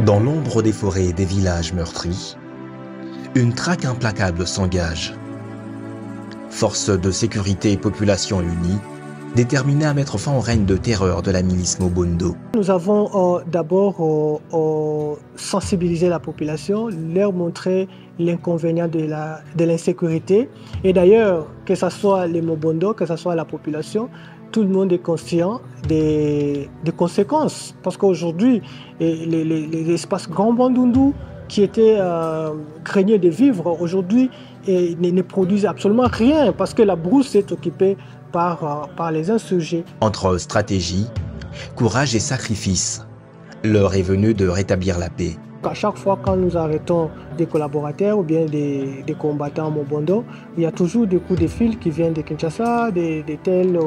Dans l'ombre des forêts et des villages meurtris, une traque implacable s'engage. Forces de sécurité et population unies, déterminées à mettre fin au règne de terreur de la milice Mobondo. Nous avons d'abord sensibilisé la population, leur montrer l'inconvénient de l'insécurité. Et d'ailleurs, que ce soit les Mobondo, que ce soit la population, tout le monde est conscient des conséquences. Parce qu'aujourd'hui, les espaces Grand Bandundu qui étaient craignés de vivre, aujourd'hui, ne produisent absolument rien parce que la brousse est occupée par les insurgés. Entre stratégie, courage et sacrifice, l'heure est venue de rétablir la paix. À chaque fois quand nous arrêtons des collaborateurs ou bien des combattants Mobondo, il y a toujours des coups de fil qui viennent de Kinshasa, des tels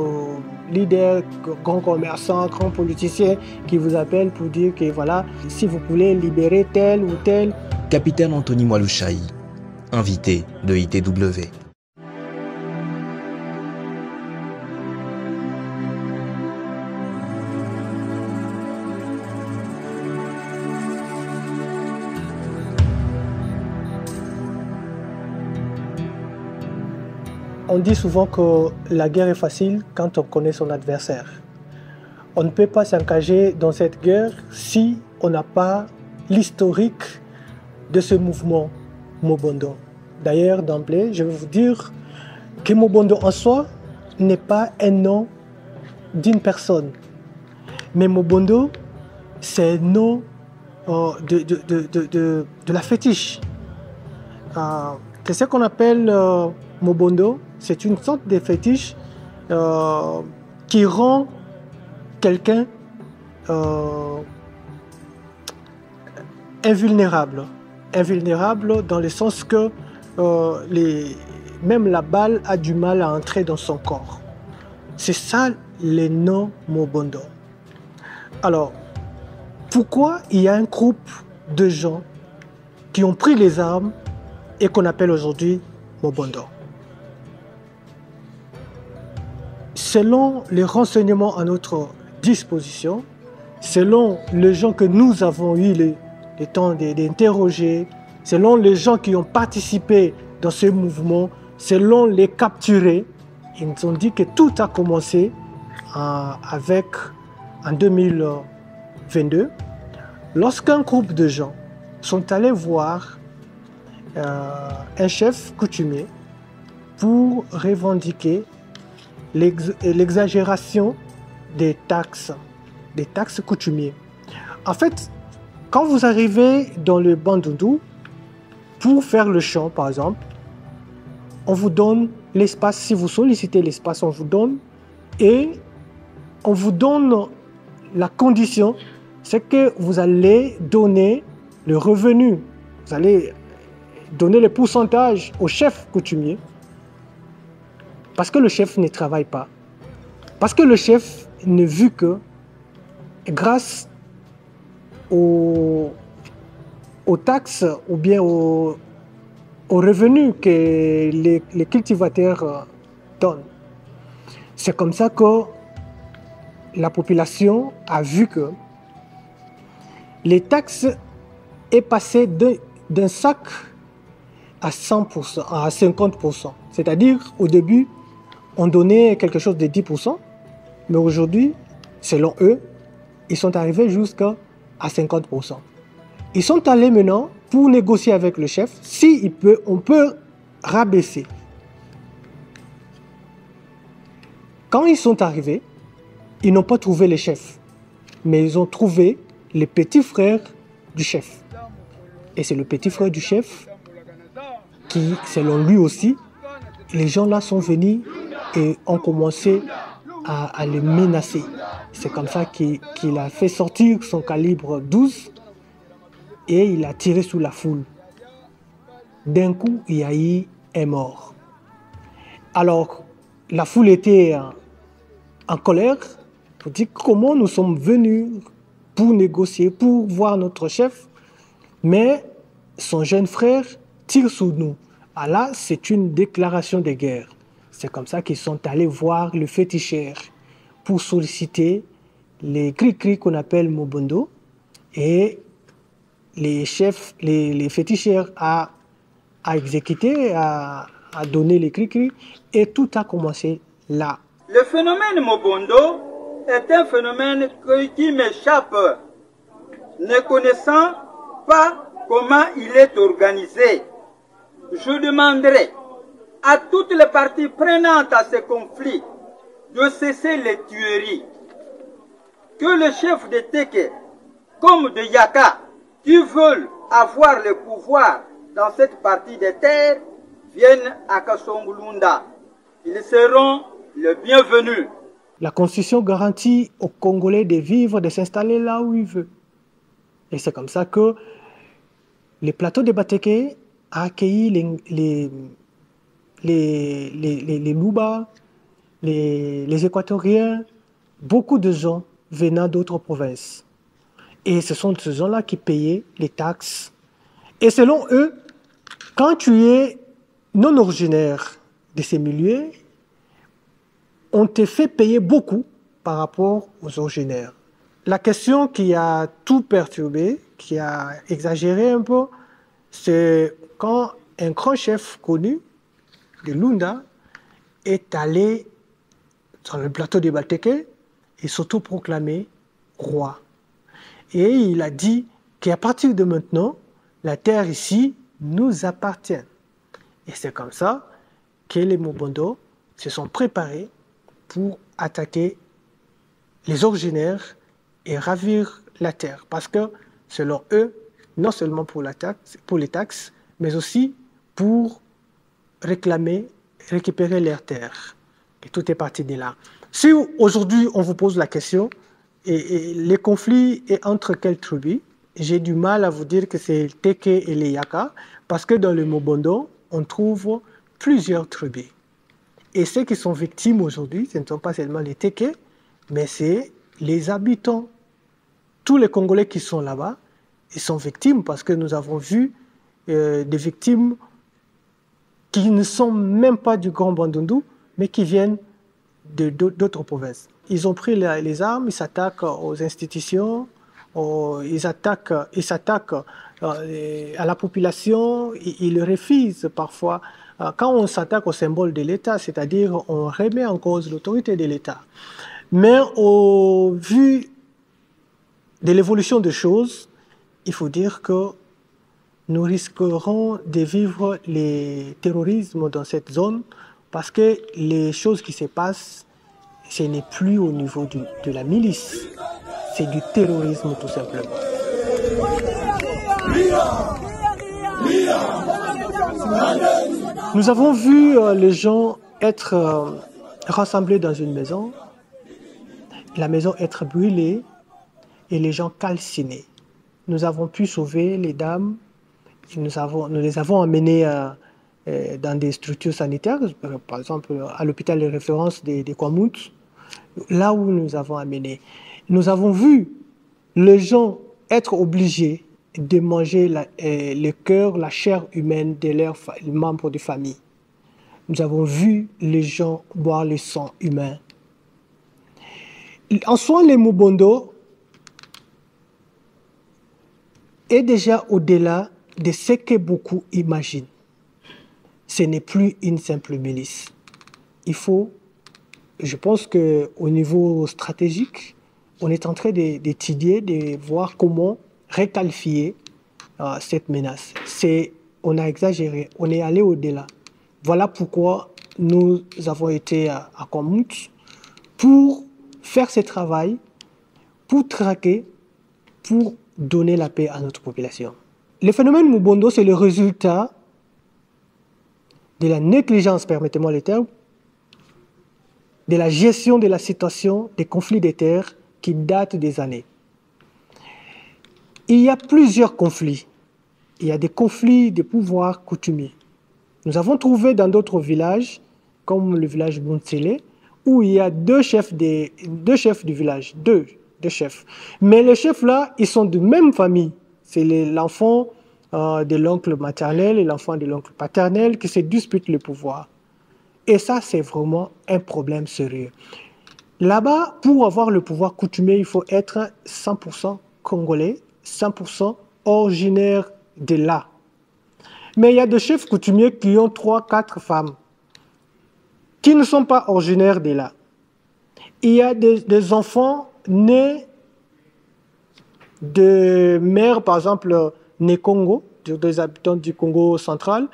leaders, grands commerçants, grands politiciens qui vous appellent pour dire que voilà, si vous voulez libérer tel ou tel. Capitaine Anthony Mwalushayi, invité de ITW. On dit souvent que la guerre est facile quand on connaît son adversaire. On ne peut pas s'engager dans cette guerre si on n'a pas l'historique de ce mouvement Mobondo. D'ailleurs, d'emblée, je vais vous dire que Mobondo en soi n'est pas un nom d'une personne. Mais Mobondo, c'est un nom de la fétiche. C'est ce qu'on appelle Mobondo. C'est une sorte de fétiche qui rend quelqu'un invulnérable. Invulnérable dans le sens que même la balle a du mal à entrer dans son corps. C'est ça le nom Mobondo. Alors, pourquoi il y a un groupe de gens qui ont pris les armes et qu'on appelle aujourd'hui Mobondo? Selon les renseignements à notre disposition, selon les gens que nous avons eu le temps d'interroger, selon les gens qui ont participé dans ce mouvement, selon les capturés, ils nous ont dit que tout a commencé en 2022, lorsqu'un groupe de gens sont allés voir un chef coutumier pour revendiquer l'exagération des taxes coutumiers. En fait, quand vous arrivez dans le Bandundu, pour faire le chant, par exemple, on vous donne l'espace. Si vous sollicitez l'espace, on vous donne. Et on vous donne la condition, c'est que vous allez donner le revenu. Vous allez donner le pourcentage au chef coutumier. Parce que le chef ne travaille pas. Parce que le chef ne vit que grâce aux taxes ou bien aux revenus que les cultivateurs donnent. C'est comme ça que la population a vu que les taxes est passé d'un sac à 100%, à 50%. C'est-à-dire, au début, on donnait quelque chose de 10%, mais aujourd'hui, selon eux, ils sont arrivés jusqu'à 50%. Ils sont allés maintenant pour négocier avec le chef si on peut rabaisser. Quand ils sont arrivés, ils n'ont pas trouvé les chefs, mais ils ont trouvé les petits frères du chef. Et c'est le petit frère du chef qui, selon lui aussi, les gens là sont venus et ont commencé à le menacer. C'est comme ça qu'il a fait sortir son calibre 12 et il a tiré sur la foule. D'un coup, il y a eu un mort. Alors, la foule était en colère pour dire comment nous sommes venus pour négocier, pour voir notre chef, mais son jeune frère tire sur nous. Ah là, c'est une déclaration de guerre. C'est comme ça qu'ils sont allés voir le féticheur pour solliciter les cris-cris qu'on appelle Mobondo. Et les chefs, les féticheurs à exécuter, à donner les cris, et tout a commencé là. Le phénomène Mobondo est un phénomène qui m'échappe, ne connaissant pas comment il est organisé. Je demanderai à toutes les parties prenantes à ce conflit de cesser les tueries. Que le chef de Teke, comme de Yaka, qui veulent avoir le pouvoir dans cette partie des terres, viennent à Kasongulunda. Ils seront les bienvenus. La Constitution garantit aux Congolais de vivre, de s'installer là où ils veulent. Et c'est comme ça que les plateaux de Bateke a accueilli les Luba, les Équatoriens, beaucoup de gens venant d'autres provinces. Et ce sont ces gens-là qui payaient les taxes. Et selon eux, quand tu es non originaire de ces milieux, on te fait payer beaucoup par rapport aux originaires. La question qui a tout perturbé, qui a exagéré un peu, c'est quand un grand chef connu de Lunda est allé sur le plateau de Bateke et s'autoproclamé roi. Et il a dit qu'à partir de maintenant, la terre ici nous appartient. Et c'est comme ça que les Mobondo se sont préparés pour attaquer les originaires et ravir la terre. Parce que, selon eux, non seulement pour les taxes, mais aussi pour récupérer leurs terres. Et tout est parti de là. Si aujourd'hui on vous pose la question, et les conflits est entre quelles tribus, j'ai du mal à vous dire que c'est Teke et les Yaka, parce que dans le Mobondo, on trouve plusieurs tribus. Et ceux qui sont victimes aujourd'hui, ce ne sont pas seulement les Teke, mais c'est les habitants. Tous les Congolais qui sont là-bas, ils sont victimes parce que nous avons vu des victimes qui ne sont même pas du Grand Bandundu, mais qui viennent d'autres provinces. Ils ont pris les armes, ils s'attaquent aux institutions, ils s'attaquent à la population, ils refusent parfois. Quand on s'attaque au symbole de l'État, c'est-à-dire on remet en cause l'autorité de l'État. Mais au vu de l'évolution des choses, il faut dire que nous risquerons de vivre le terrorisme dans cette zone parce que les choses qui se passent, ce n'est plus au niveau de la milice, c'est du terrorisme tout simplement. Nous avons vu les gens être rassemblés dans une maison, la maison être brûlée et les gens calcinés. Nous avons pu sauver les dames, nous les avons emmenées dans des structures sanitaires, par exemple à l'hôpital de référence des Kwamut, là où nous avons amené. Nous avons vu les gens être obligés de manger le cœur, la chair humaine de leurs membres de famille. Nous avons vu les gens boire le sang humain. En soi, les Mobondo est déjà au-delà de ce que beaucoup imaginent. Ce n'est plus une simple milice. Je pense qu'au niveau stratégique, on est en train d'étudier, de voir comment requalifier cette menace. On a exagéré, on est allé au-delà. Voilà pourquoi nous avons été à Kwamut pour faire ce travail, pour traquer, pour donner la paix à notre population. Le phénomène Mobondo, c'est le résultat de la négligence, permettez-moi le terme, de la gestion de la situation des conflits des terres qui datent des années. Il y a plusieurs conflits. Il y a des conflits de pouvoir coutumiers. Nous avons trouvé dans d'autres villages, comme le village Buntsele, où il y a deux chefs du village, deux chefs. Mais les chefs-là, ils sont de même famille. C'est l'enfant de l'oncle maternel et l'enfant de l'oncle paternel qui se disputent le pouvoir. Et ça, c'est vraiment un problème sérieux. Là-bas, pour avoir le pouvoir coutumier, il faut être 100% congolais, 100% originaires de là. Mais il y a des chefs coutumiers qui ont 3, 4 femmes qui ne sont pas originaires de là. Il y a des enfants nés de mères, par exemple, nés Congo, des habitants du Congo central,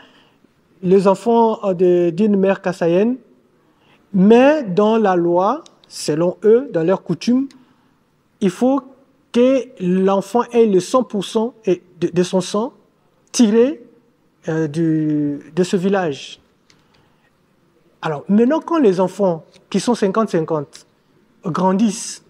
les enfants d'une mère kassaïenne, mais dans la loi, selon eux, dans leur coutume, il faut que l'enfant ait le 100% de son sang tiré de ce village. Alors, maintenant, quand les enfants qui sont 50-50 grandissent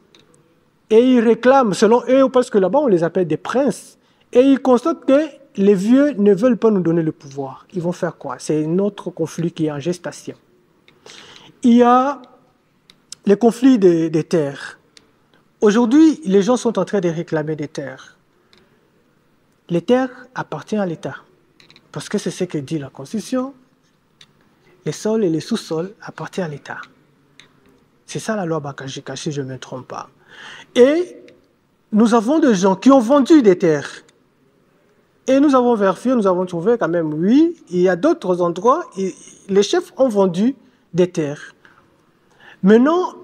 et ils réclament, selon eux, parce que là-bas on les appelle des princes, et ils constatent que les vieux ne veulent pas nous donner le pouvoir, ils vont faire quoi? C'est un autre conflit qui est en gestation. Il y a les conflits des terres. Aujourd'hui, les gens sont en train de réclamer des terres. Les terres appartiennent à l'État, parce que c'est ce que dit la Constitution. Les sols et les sous-sols appartiennent à l'État. C'est ça la loi Bakajika, si je ne me trompe pas. Et nous avons des gens qui ont vendu des terres. Et nous avons vérifié, nous avons trouvé quand même, oui, il y a d'autres endroits, les chefs ont vendu des terres. Maintenant,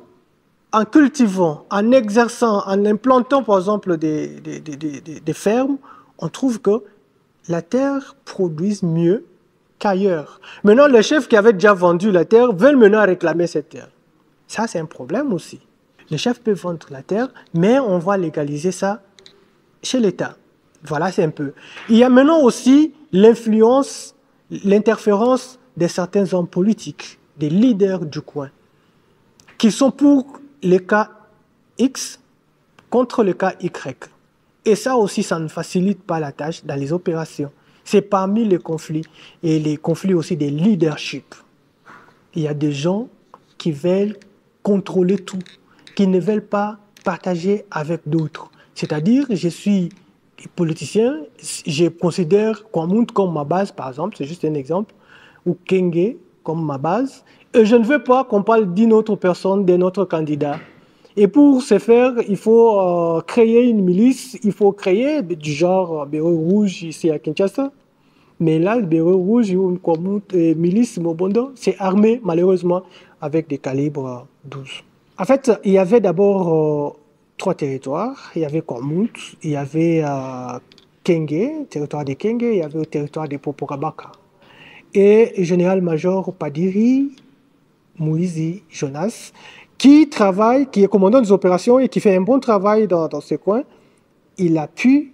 en cultivant, en exerçant, en implantant par exemple des fermes, on trouve que la terre produit mieux qu'ailleurs. Maintenant, les chefs qui avaient déjà vendu la terre veulent maintenant réclamer cette terre. Ça, c'est un problème aussi. Les chefs peuvent vendre la terre, mais on va légaliser ça chez l'État. Voilà, c'est un peu. Il y a maintenant aussi l'influence, l'interférence de certains hommes politiques, des leaders du coin, qui sont pour les cas X contre le cas Y. Et ça aussi, ça ne facilite pas la tâche dans les opérations. C'est parmi les conflits, et les conflits aussi des leaderships. Il y a des gens qui veulent contrôler tout, qui ne veulent pas partager avec d'autres. C'est-à-dire, je suis politicien, je considère Kwamount comme ma base, par exemple, c'est juste un exemple, ou Kenge comme ma base, et je ne veux pas qu'on parle d'une autre personne, d'un autre candidat. Et pour ce faire, il faut créer une milice, il faut créer du genre Bureau Rouge ici à Kinshasa. Mais là, le Bureau Rouge ou une milice Mobondo, c'est armé malheureusement avec des calibres 12. En fait, il y avait d'abord 3 territoires. Il y avait Kwamount, il y avait Kenge, territoire de Kenge, il y avait le territoire de Poporabaka. Et le général-major Padiri Moïse Jonas, qui travaille, qui est commandant des opérations et qui fait un bon travail dans ce coin, il a pu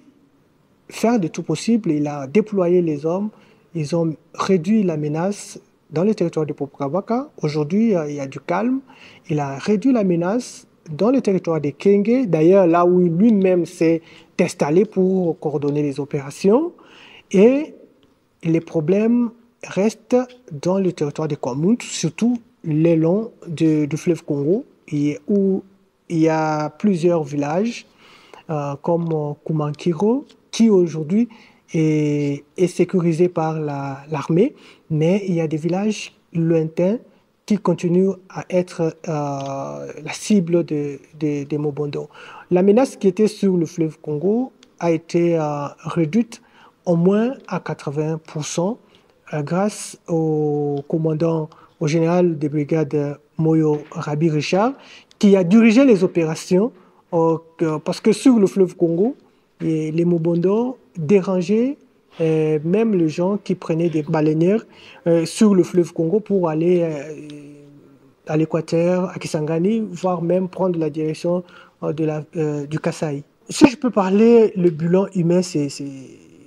faire de tout possible, il a déployé les hommes, ils ont réduit la menace dans le territoire de Poporabaka. Aujourd'hui, il y a du calme. Il a réduit la menace dans le territoire de Kenge, d'ailleurs là où lui-même s'est installé pour coordonner les opérations. Et les problèmes restent dans le territoire de Kwamount, surtout le long du fleuve Congo, où il y a plusieurs villages comme Kumankiro, qui aujourd'hui est sécurisé par l'armée, mais il y a des villages lointains qui continuent à être la cible des Mobondo. La menace qui était sur le fleuve Congo a été réduite au moins à 80% grâce au commandant, au général de brigade Moyo Rabi Richard, qui a dirigé les opérations parce que sur le fleuve Congo, les Mobondo dérangeaient même les gens qui prenaient des baleinières sur le fleuve Congo pour aller à l'Équateur, à Kisangani, voire même prendre la direction du Kasaï. Si je peux parler, le bilan humain, c'est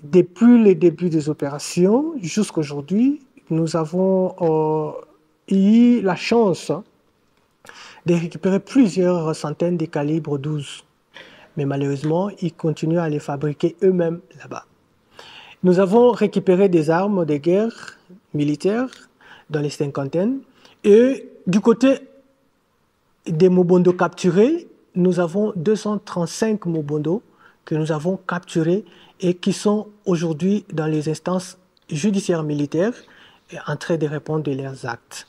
depuis le début des opérations jusqu'à aujourd'hui, nous avons eu la chance de récupérer plusieurs centaines de calibres 12. Mais malheureusement, ils continuent à les fabriquer eux-mêmes là-bas. Nous avons récupéré des armes de guerre militaires dans les cinquantaines. Et du côté des Mobondo capturés, nous avons 235 Mobondo que nous avons capturés et qui sont aujourd'hui dans les instances judiciaires militaires en train de répondre de leurs actes.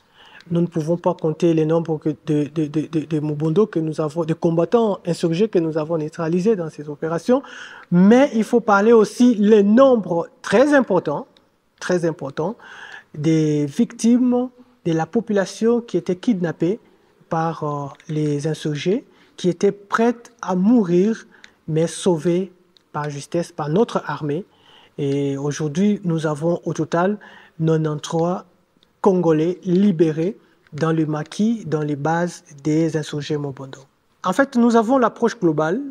Nous ne pouvons pas compter les nombres de Mobondo que nous avons, de combattants insurgés que nous avons neutralisés dans ces opérations, mais il faut parler aussi les nombres très importants, des victimes de la population qui était kidnappée par les insurgés, qui étaient prêtes à mourir, mais sauvées par justesse, par notre armée. Et aujourd'hui, nous avons au total 93 Congolais libérés dans le maquis, dans les bases des insurgés Mobondo. En fait, nous avons l'approche globale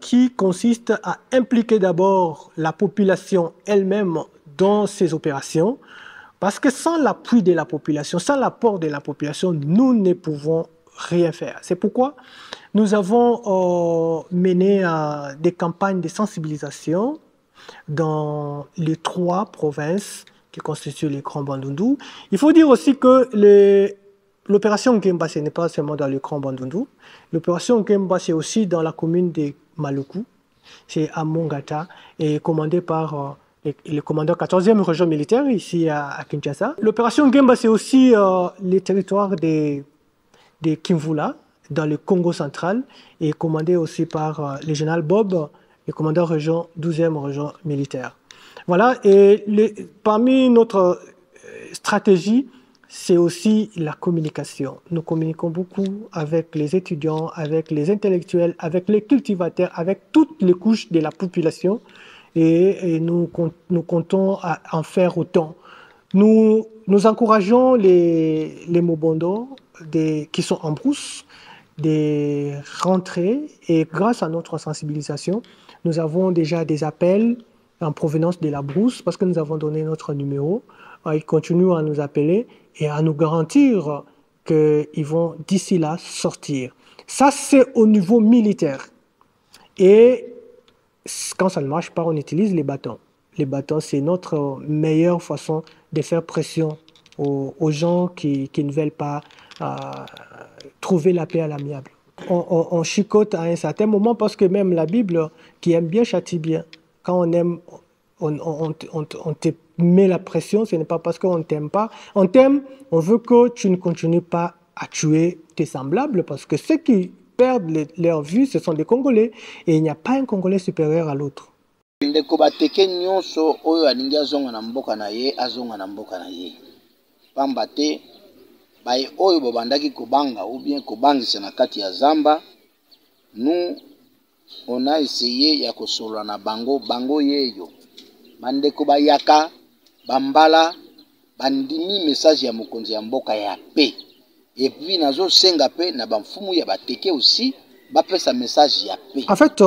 qui consiste à impliquer d'abord la population elle-même dans ces opérations, parce que sans l'appui de la population, sans l'apport de la population, nous ne pouvons rien faire. C'est pourquoi nous avons mené des campagnes de sensibilisation dans les 3 provinces qui constituent les Grands Bandundu. Il faut dire aussi que l'opération Ngemba, ce n'est pas seulement dans le Grand Bandundu. L'opération Ngemba, c'est aussi dans la commune de Maluku, c'est à Mongata, et commandé par le commandant 14e région militaire ici à Kinshasa. L'opération Ngemba, c'est aussi les territoires de Kimvula, dans le Congo central, et commandé aussi par le général Bob, le commandant 12e région militaire. Voilà, et parmi notre stratégie, c'est aussi la communication. Nous communiquons beaucoup avec les étudiants, avec les intellectuels, avec les cultivateurs, avec toutes les couches de la population, et nous comptons en faire autant. Nous encourageons les Mobondo qui sont en brousse de rentrer, et grâce à notre sensibilisation, nous avons déjà des appels en provenance de la brousse, parce que nous avons donné notre numéro. Ils continuent à nous appeler et à nous garantir qu'ils vont d'ici là sortir. Ça, c'est au niveau militaire. Et quand ça ne marche pas, on utilise les bâtons. Les bâtons, c'est notre meilleure façon de faire pression aux gens qui ne veulent pas trouver la paix à l'amiable. On chicote à un certain moment, parce que même la Bible, qui aime bien, châtie bien. Quand on aime, on te met la pression, ce n'est pas parce qu'on ne t'aime pas. On t'aime, on veut que tu ne continues pas à tuer tes semblables, parce que ceux qui perdent leur vie, ce sont des Congolais, et il n'y a pas un Congolais supérieur à l'autre. Ndeko bateke nyonso oyo alingi azonga na mboka na ye azonga na mboka na ye. Pamba te baye oyo babandaki kobanga ou bien kobangisa na kati ya zamba, nous on a essayé ya kosolola na bango yeyo. Bandeko bayaka bambala bandimi message ya mokonzi ya mboka ya paix. Et puis nazo senga pe na bamfumu ya bateke aussi bapesa message ya paix. En fait,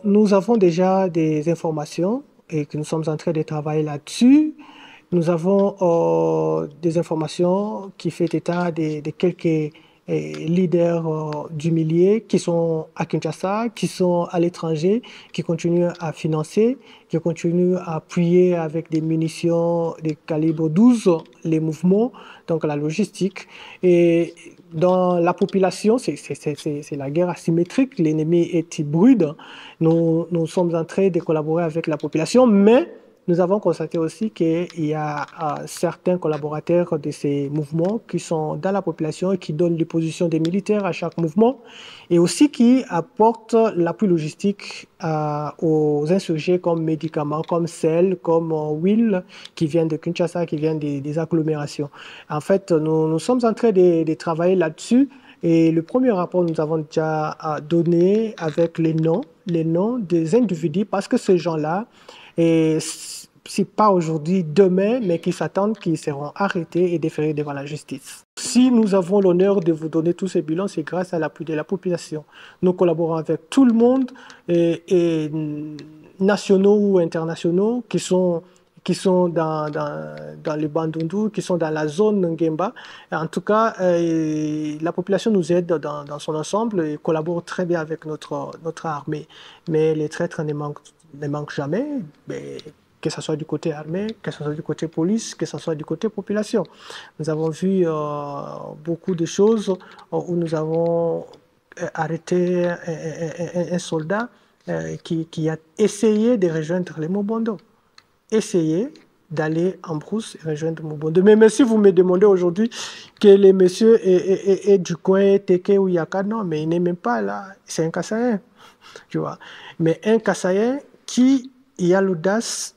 nous avons déjà des informations et que nous sommes en train de travailler là-dessus. Nous avons des informations qui font état de quelques leaders du milieu qui sont à Kinshasa, qui sont à l'étranger, qui continuent à financer, qui continuent à appuyer avec des munitions de calibre 12 les mouvements, donc la logistique. Et dans la population, c'est la guerre asymétrique, l'ennemi est hybride. Nous sommes en train de collaborer avec la population, mais nous avons constaté aussi qu'il y a certains collaborateurs de ces mouvements qui sont dans la population et qui donnent les positions des militaires à chaque mouvement, et aussi qui apportent l'appui logistique aux insurgés comme médicaments, comme sel, comme huile qui viennent de Kinshasa, qui viennent des agglomérations. En fait, nous sommes en train de travailler là-dessus, et le premier rapport, nous avons déjà donné avec les noms des individus, parce que ces gens-là, c'est pas aujourd'hui, demain, mais qui s'attendent qu'ils seront arrêtés et déférés devant la justice. Si nous avons l'honneur de vous donner tous ces bilans, c'est grâce à l'appui de la population. Nous collaborons avec tout le monde, et nationaux ou internationaux, qui sont dans les Bandundu, qui sont dans la zone Ngemba. En tout cas, la population nous aide dans son ensemble et collabore très bien avec notre armée. Mais les traîtres ne manquent jamais, que ce soit du côté armée, que ce soit du côté police, que ce soit du côté population. Nous avons vu beaucoup de choses où nous avons arrêté un soldat qui a essayé de rejoindre les Mobondo. Essayé, d'aller en brousse et rejoindre Mobondo. Mais si vous me demandez aujourd'hui que les messieurs est du coin Teke ou Yaka, non, mais il n'est même pas là. C'est un Kassaïen, tu vois. Mais un Kassaïen qui a l'audace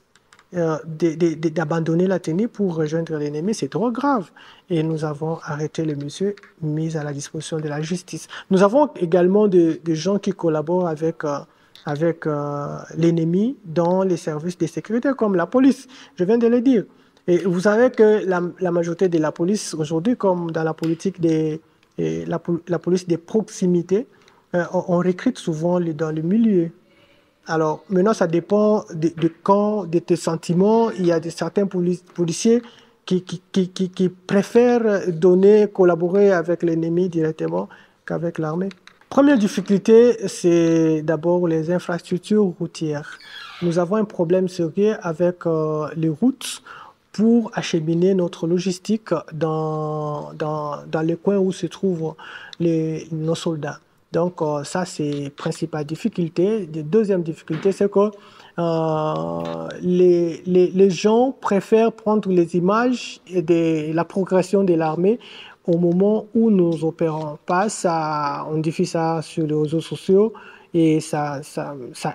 d'abandonner la tenue pour rejoindre l'ennemi, c'est trop grave. Et nous avons arrêté le monsieur, mis à la disposition de la justice. Nous avons également des gens qui collaborent avec l'ennemi dans les services de sécurité, comme la police. Je viens de le dire. Et vous savez que la majorité de la police aujourd'hui, comme dans la politique la police des proximités, on recrute souvent dans le milieu. Alors, maintenant, ça dépend de tes sentiments. Il y a certains policiers qui préfèrent collaborer avec l'ennemi directement qu'avec l'armée. Première difficulté, c'est d'abord les infrastructures routières. Nous avons un problème sérieux avec les routes pour acheminer notre logistique dans les coins où se trouvent nos soldats. Donc, ça, c'est la principale difficulté. La deuxième difficulté, c'est que les gens préfèrent prendre les images de la progression de l'armée au moment où nous opérons. On diffuse ça sur les réseaux sociaux et ça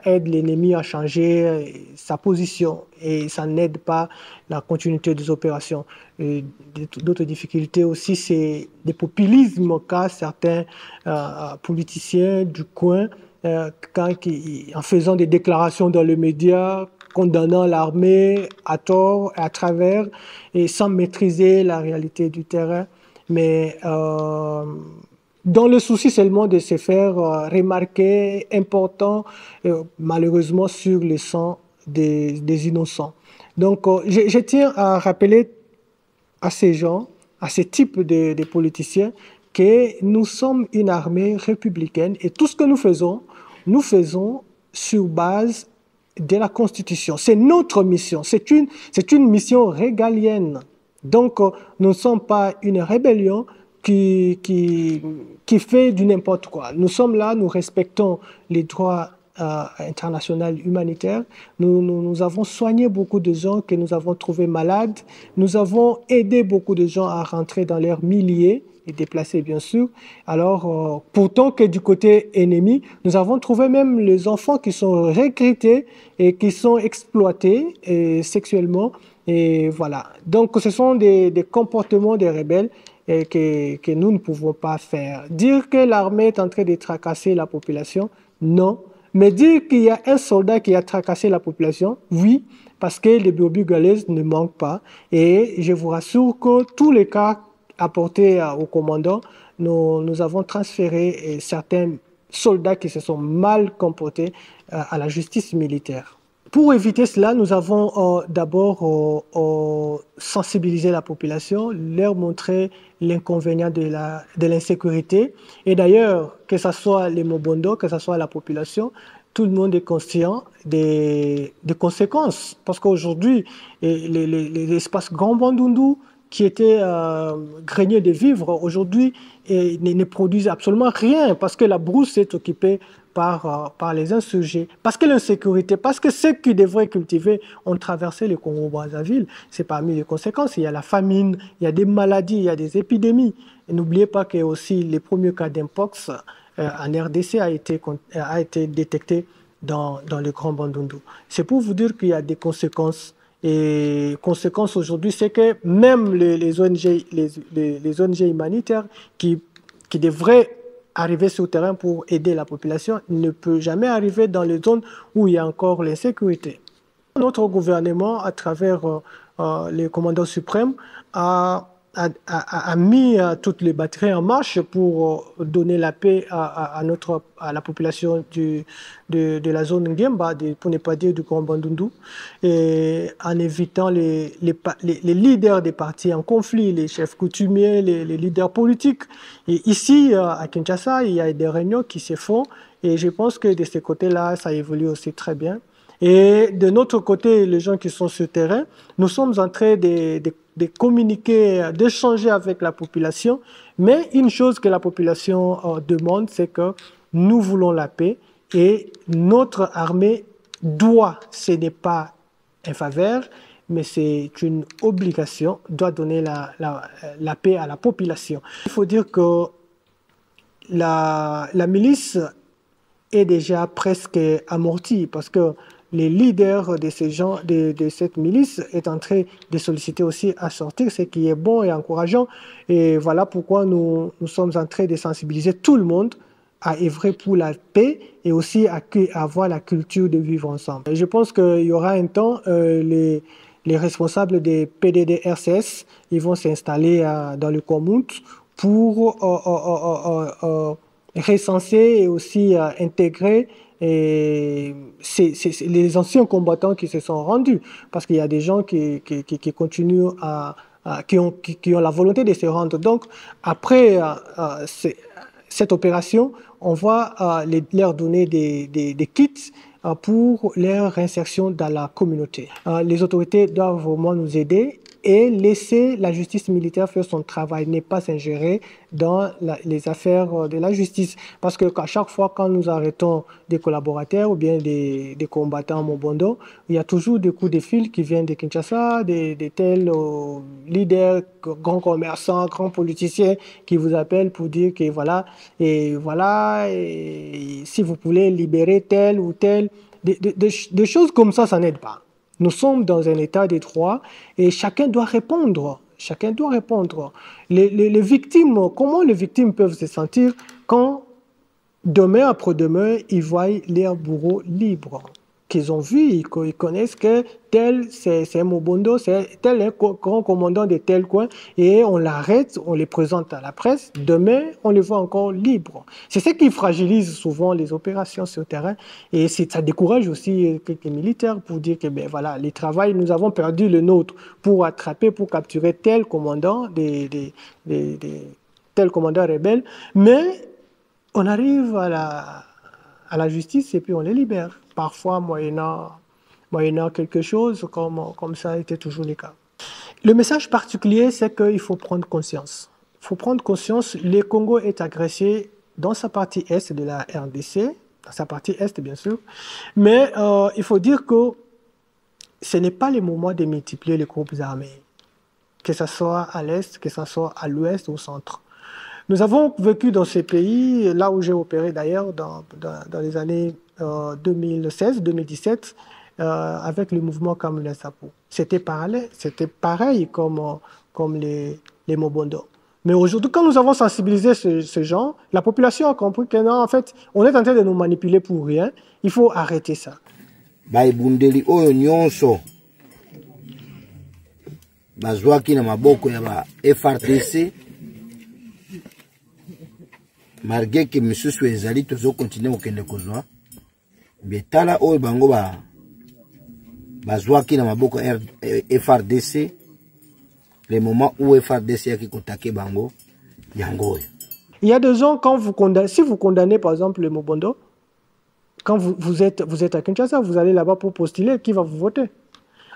aide l'ennemi à changer sa position et ça n'aide pas la continuité des opérations. D'autres difficultés aussi, c'est des populismes qu'a certains politiciens du coin en faisant des déclarations dans les médias, condamnant l'armée à tort et à travers et sans maîtriser la réalité du terrain. Mais dans le souci seulement de se faire remarquer, important, malheureusement, sur le sang des innocents. Donc, je tiens à rappeler à ces gens, à ce type de politiciens, que nous sommes une armée républicaine et tout ce que nous faisons sur base de la Constitution. C'est notre mission, c'est une mission régalienne. Donc, nous ne sommes pas une rébellion qui fait du n'importe quoi. Nous sommes là, nous respectons les droits internationaux humanitaires. Nous avons soigné beaucoup de gens que nous avons trouvés malades. Nous avons aidé beaucoup de gens à rentrer dans leurs milliers et déplacés, bien sûr. Alors, pourtant que du côté ennemi, nous avons trouvé même les enfants qui sont recrutés et qui sont exploités sexuellement. Et voilà. Donc, ce sont des comportements des rebelles que nous ne pouvons pas faire. Dire que l'armée est en train de tracasser la population, non. Mais dire qu'il y a un soldat qui a tracassé la population, oui, parce que les brebis galeuses ne manquent pas. Et je vous rassure que tous les cas apportés au commandant, nous avons transféré certains soldats qui se sont mal comportés à la justice militaire. Pour éviter cela, nous avons d'abord sensibilisé la population, leur montrer l'inconvénient de l'insécurité. Et d'ailleurs, que ce soit les Mobondo, que ce soit la population, tout le monde est conscient des conséquences. Parce qu'aujourd'hui, les espaces Grand Bandundu, qui étaient craignés de vivre, aujourd'hui ne produisent absolument rien parce que la brousse est occupée par les insurgés, parce que l'insécurité, parce que ceux qui devraient cultiver ont traversé le Congo-Brazzaville. C'est parmi les conséquences. Il y a la famine, il y a des maladies, il y a des épidémies. Et n'oubliez pas que aussi les premiers cas d'impox en RDC a été détecté dans le Grand Bandundu. C'est pour vous dire qu'il y a des conséquences. Et conséquence aujourd'hui, c'est que même les ONG humanitaires qui devraient arriver sur le terrain pour aider la population ne peut jamais arriver dans les zones où il y a encore l'insécurité. Notre gouvernement, à travers le commandant suprême, a mis toutes les batteries en marche pour donner la paix à la population de la zone Ngemba, pour ne pas dire du Grand Bandundu, et en évitant les leaders des partis en conflit, les chefs coutumiers, les leaders politiques. Et ici, à Kinshasa, il y a des réunions qui se font, et je pense que de ce côté-là, ça évolue aussi très bien. Et de notre côté, les gens qui sont sur le terrain, nous sommes en train de communiquer, d'échanger avec la population. Mais une chose que la population demande, c'est que nous voulons la paix et notre armée doit, ce n'est pas un faveur, mais c'est une obligation, doit donner la paix à la population. Il faut dire que la milice est déjà presque amortie parce que les leaders de ces gens, de cette milice est en train de solliciter aussi à sortir, ce qui est bon et encourageant. Et voilà pourquoi nous sommes en train de sensibiliser tout le monde à œuvrer pour la paix et aussi à avoir la culture de vivre ensemble. Et je pense qu'il y aura un temps, les responsables des PDD-RCS, ils vont s'installer dans le Komount pour recenser et aussi intégrer les anciens combattants qui se sont rendus. Parce qu'il y a des gens qui continuent qui ont la volonté de se rendre. Donc, après cette opération, on va leur donner des kits pour leur réinsertion dans la communauté. Les autorités doivent vraiment nous aider et laisser la justice militaire faire son travail, ne pas s'ingérer dans les affaires de la justice. Parce qu'à chaque fois, quand nous arrêtons des collaborateurs ou bien des combattants Mobondo, il y a toujours des coups de fil qui viennent de Kinshasa, des tels leaders, grands commerçants, grands politiciens qui vous appellent pour dire que voilà, et si vous voulez libérer tel ou tel, des choses comme ça n'aide pas. Nous sommes dans un état de droit et chacun doit répondre. Chacun doit répondre. Les victimes, comment les victimes peuvent se sentir quand demain après-demain, ils voient leur bourreau libre, qu'ils ont vu, ils connaissent que tel, c'est Mobondo, c'est tel un grand commandant de tel coin, et on l'arrête, on les présente à la presse, demain, on les voit encore libres. C'est ce qui fragilise souvent les opérations sur le terrain, et ça décourage aussi quelques militaires pour dire que, ben voilà, les travail, nous avons perdu le nôtre pour attraper, pour capturer tel commandant, tel commandant rebelle, mais on arrive à la justice et puis on les libère. Parfois, moyennant quelque chose, comme ça a été toujours le cas. Le message particulier, c'est qu'il faut prendre conscience. Il faut prendre conscience, le Congo est agressé dans sa partie est de la RDC, dans sa partie est bien sûr, mais il faut dire que ce n'est pas le moment de multiplier les groupes armés, que ce soit à l'est, que ce soit à l'ouest ou au centre. Nous avons vécu dans ces pays, là où j'ai opéré d'ailleurs dans les années 2016-2017, avec le mouvement Kamula Sapo. C'était pareil comme les Mobondo. Mais aujourd'hui, quand nous avons sensibilisé ces gens, la population a compris que non, en fait, on est en train de nous manipuler pour rien. Il faut arrêter ça. Baibundeli oyo nyonso bazwaki na maboko ya ba FRDC malgré que monsieur Suezali tozo continuer okende kozwa betala oyo bango bazwaki na maboko FRDC le moment où FRDC yaki kotake bango yango. Il y a des gens, quand si vous condamnez par exemple le Mobondo, quand vous êtes à Kinshasa, vous allez là-bas pour postuler, qui va vous voter?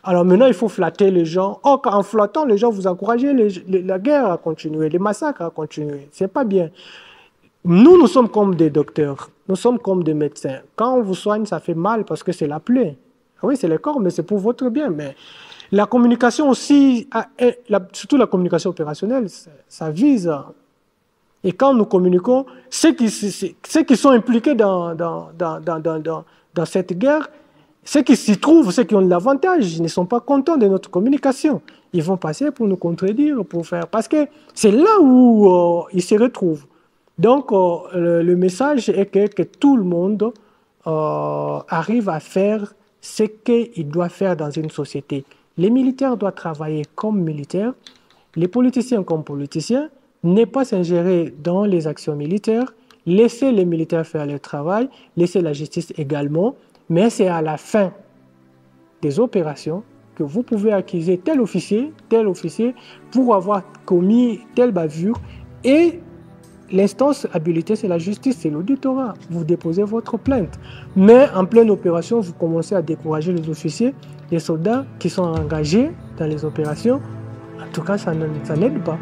Alors maintenant, il faut flatter les gens. Or, en flattant les gens, vous encouragez la guerre à continuer, les massacres à continuer. C'est pas bien. Nous sommes comme des docteurs, nous sommes comme des médecins. Quand on vous soigne, ça fait mal parce que c'est la plaie. Oui, c'est le corps, mais c'est pour votre bien. Mais la communication aussi, surtout la communication opérationnelle, ça vise. Et quand nous communiquons, ceux qui sont impliqués dans cette guerre, ceux qui s'y trouvent, ceux qui ont l'avantage, ils ne sont pas contents de notre communication. Ils vont passer pour nous contredire, parce que c'est là où ils se retrouvent. Donc, le message est que tout le monde arrive à faire ce qu'il doit faire dans une société. Les militaires doivent travailler comme militaires, les politiciens comme politiciens, ne pas s'ingérer dans les actions militaires, laisser les militaires faire leur travail, laisser la justice également, mais c'est à la fin des opérations que vous pouvez accuser tel officier pour avoir commis telle bavure et l'instance habilitée, c'est la justice, c'est l'auditorat. Vous déposez votre plainte. Mais en pleine opération, vous commencez à décourager les officiers, les soldats qui sont engagés dans les opérations. En tout cas, ça n'aide pas.